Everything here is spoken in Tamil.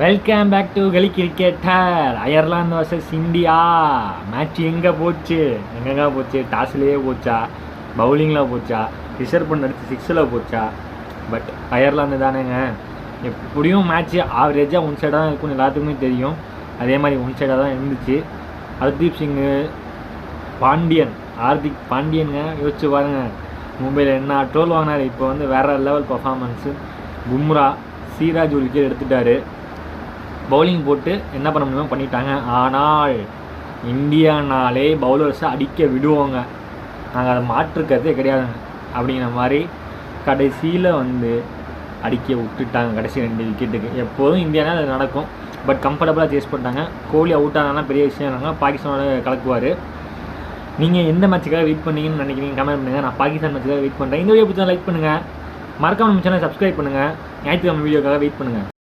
வெல்கம் பேக் டு கலி cricketer. Ireland versus India match எங்கே போச்சு? எங்கெங்க போச்சு? டாஸ்லேயே போச்சா, பவுலிங்கில் போச்சா, ரிசர்வ் பண்ண எடுத்து 6ல் போச்சா? பட் அயர்லாந்து தானேங்க. எப்படியும் மேட்ச்சு ஆவரேஜாக ஒன் சைடாக தான் இருக்கும்னு எல்லாத்துக்குமே தெரியும். அதே மாதிரி ஒன் சைடாக தான் இருந்துச்சு. ஹர்தீப் சிங்கு, ஹார்திக் பாண்டியனுங்க யோசிச்சு பாருங்கள். மும்பையில் என்ன ட்ரோல் வாங்கினார். இப்போ வந்து வேறு லெவல் பர்ஃபார்மன்ஸு. பும்ரா, சிராஜ் ஒரு விக்கெட் எடுத்துட்டார். பவுலிங் போட்டு என்ன பண்ண முடியுமோ பண்ணிட்டாங்க. ஆனால் இந்தியானாலே பவுலர்ஸை அடிக்க விடுவோங்க, நாங்கள் அதை மாற்றுக்கிறதே கிடையாதுங்க அப்படிங்கிற மாதிரி கடைசியில் வந்து அடிக்க விட்டுட்டாங்க. கடைசி 2 விக்கெட்டுக்கு. எப்போதும் இந்தியானா அது நடக்கும். பட் கம்ஃபர்டபுளாக சேஸ் பண்ணிட்டாங்க. கோலி அவுட் ஆனாலும் பெரிய விஷயம் இல்லைங்க. பாகிஸ்தானோட கலக்குவார். நீங்கள் எந்த மேட்சுக்காக வெயிட் பண்ணீங்கன்னு நினைக்கிறீங்க கமெண்ட் பண்ணுங்கள். நான் பாகிஸ்தான் மேட்சுக்காக வெயிட் பண்ணுறேன். இந்த வீடியோ பிடிச்சா லைக் பண்ணுங்கள். மறக்காம நம்ம சேனலை சப்ஸ்கிரைப் பண்ணுங்கள். ஞாயிற்றுக்கிழமை வீடியோக்காக வெயிட் பண்ணுங்கள்.